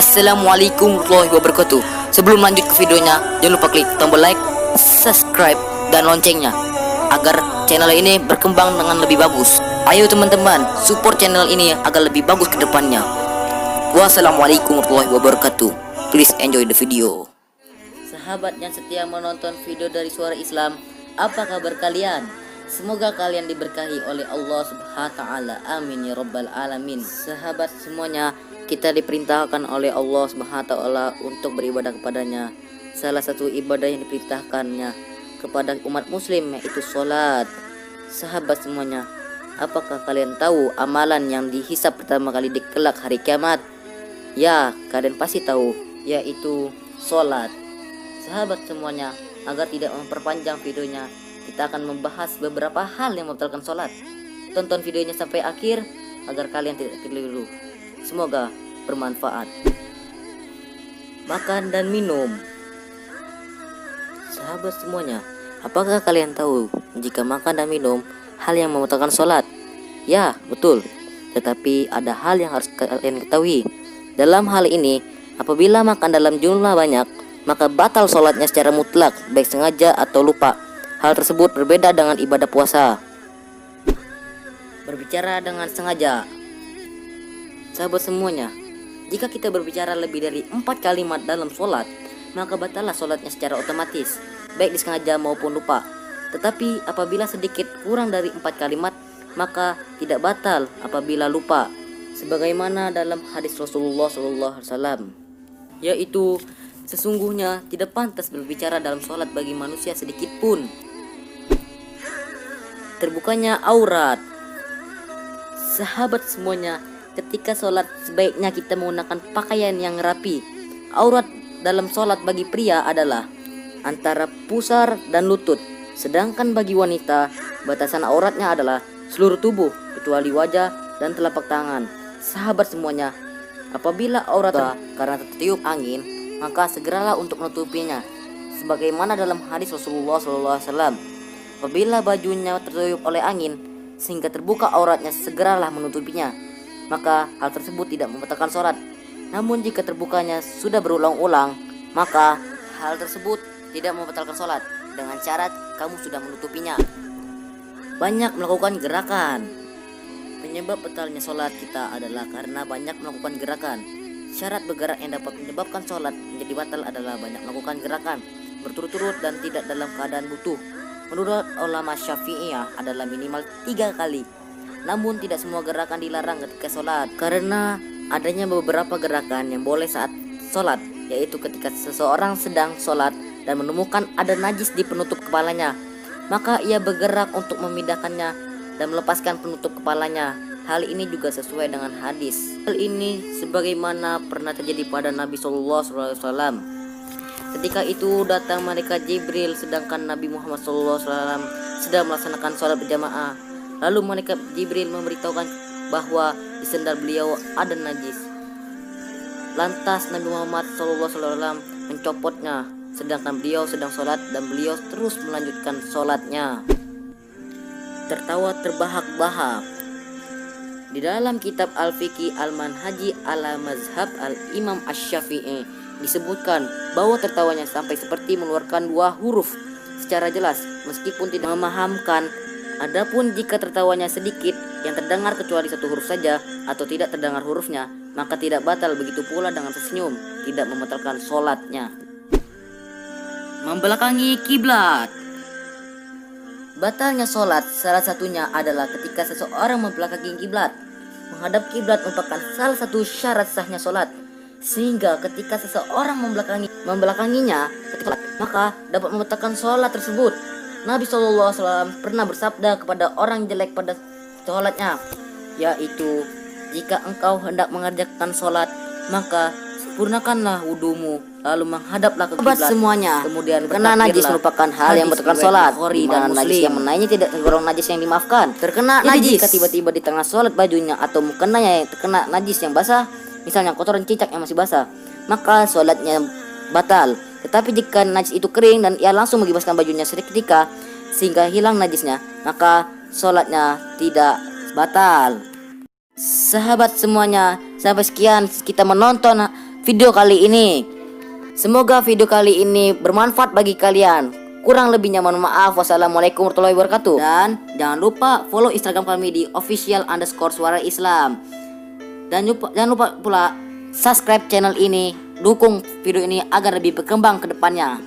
Assalamualaikum warahmatullahi wabarakatuh. Sebelum lanjut ke videonya, jangan lupa klik tombol like, subscribe, dan loncengnya agar channel ini berkembang dengan lebih bagus. Ayo teman-teman, support channel ini agar lebih bagus ke depannya. Wassalamualaikum warahmatullahi wabarakatuh. Please enjoy the video. Sahabat yang setia menonton video dari Suara Islam, apa kabar kalian? Semoga kalian diberkahi oleh Allah Subhanahu wa taala. Amin ya rabbal alamin. Sahabat semuanya, kita diperintahkan oleh Allah Subhanahu wa taala untuk beribadah kepadanya. Salah satu ibadah yang diperintahkannya kepada umat muslim yaitu sholat. Sahabat semuanya, apakah kalian tahu amalan yang dihisab pertama kali di kelak hari kiamat? Ya, kalian pasti tahu, yaitu sholat. Sahabat semuanya, agar tidak memperpanjang videonya, kita akan membahas beberapa hal yang membatalkan sholat. Tonton videonya sampai akhir agar kalian tidak keliru. Semoga bermanfaat. Makan dan minum. Sahabat semuanya, apakah kalian tahu jika makan dan minum hal yang membatalkan sholat? Ya, betul. Tetapi ada hal yang harus kalian ketahui. Dalam hal ini, apabila makan dalam jumlah banyak, maka batal sholatnya secara mutlak, baik sengaja atau lupa. Hal tersebut berbeda dengan ibadah puasa. Berbicara dengan sengaja. Sahabat semuanya, jika kita berbicara lebih dari 4 kalimat dalam sholat, maka batallah sholatnya secara otomatis, baik disengaja maupun lupa. Tetapi apabila sedikit kurang dari 4 kalimat, maka tidak batal apabila lupa. Sebagaimana dalam hadis Rasulullah SAW, yaitu sesungguhnya tidak pantas berbicara dalam sholat bagi manusia sedikit pun. Terbukanya aurat. Sahabat semuanya, ketika sholat sebaiknya kita menggunakan pakaian yang rapi. Aurat dalam sholat bagi pria adalah antara pusar dan lutut. Sedangkan bagi wanita, batasan auratnya adalah seluruh tubuh kecuali wajah dan telapak tangan. Sahabat semuanya, apabila aurat karena tertiup angin, maka segeralah untuk menutupinya. Sebagaimana dalam hadis Rasulullah SAW, apabila bajunya tertiup oleh angin sehingga terbuka auratnya, segeralah menutupinya. Maka hal tersebut tidak membatalkan sholat. Namun jika terbukanya sudah berulang-ulang, maka hal tersebut tidak membatalkan sholat dengan syarat kamu sudah menutupinya. Banyak melakukan gerakan. Penyebab batalnya sholat kita adalah karena banyak melakukan gerakan. Syarat bergerak yang dapat menyebabkan sholat menjadi batal adalah banyak melakukan gerakan berturut-turut dan tidak dalam keadaan butuh. Menurut ulama Syafi'iyah adalah minimal 3 kali. Namun tidak semua gerakan dilarang ketika sholat, karena adanya beberapa gerakan yang boleh saat sholat, yaitu ketika seseorang sedang sholat dan menemukan ada najis di penutup kepalanya, maka ia bergerak untuk memindahkannya dan melepaskan penutup kepalanya. Hal ini juga sesuai dengan hadis. Hal ini sebagaimana pernah terjadi pada Nabi SAW. Ketika itu datang malaikat Jibril sedangkan Nabi Muhammad SAW sedang melaksanakan sholat berjamaah. Lalu malaikat Jibril memberitahukan bahwa di sendal beliau ada najis. Lantas Nabi Muhammad SAW mencopotnya sedangkan beliau sedang sholat, dan beliau terus melanjutkan sholatnya. Tertawa terbahak-bahak. Di dalam kitab Al-Fiqhi Al-Manhaji ala Mazhab Al-Imam Asy-Syafi'i disebutkan bahwa tertawanya sampai seperti mengeluarkan 2 huruf secara jelas meskipun tidak memahamkan. Adapun jika tertawanya sedikit yang terdengar kecuali 1 huruf saja atau tidak terdengar hurufnya, maka tidak batal. Begitu pula dengan tersenyum, tidak membatalkan sholatnya. Membelakangi kiblat. Batalnya sholat salah satunya adalah ketika seseorang membelakangi kiblat. Menghadap kiblat merupakan salah satu syarat sahnya sholat, sehingga ketika seseorang membelakanginya ketika sholat, maka dapat membatalkan sholat tersebut. Nabi SAW pernah bersabda kepada orang jelek pada sholatnya, yaitu jika engkau hendak mengerjakan sholat, maka sempurnakanlah wudumu, lalu menghadaplah ke kiblat semuanya. Kemudian kena najis merupakan hal yang membatalkan sholat, di mana najis yang menainya tidak tergolong najis yang dimaafkan. Terkena najis jika tiba-tiba di tengah sholat bajunya atau mukenanya terkena najis yang basah, misalnya kotoran cicak yang masih basah, maka sholatnya batal. Tetapi jika najis itu kering dan ia langsung menggibaskan bajunya seketika sehingga hilang najisnya, maka sholatnya tidak batal. Sahabat semuanya, sampai sekian kita menonton video kali ini. Semoga video kali ini bermanfaat bagi kalian. Kurang lebihnya mohon maaf. Wassalamualaikum warahmatullahi wabarakatuh. Dan jangan lupa follow Instagram kami di official_suara Islam. Dan jangan lupa pula subscribe channel ini. Dukung video ini agar lebih berkembang ke depannya.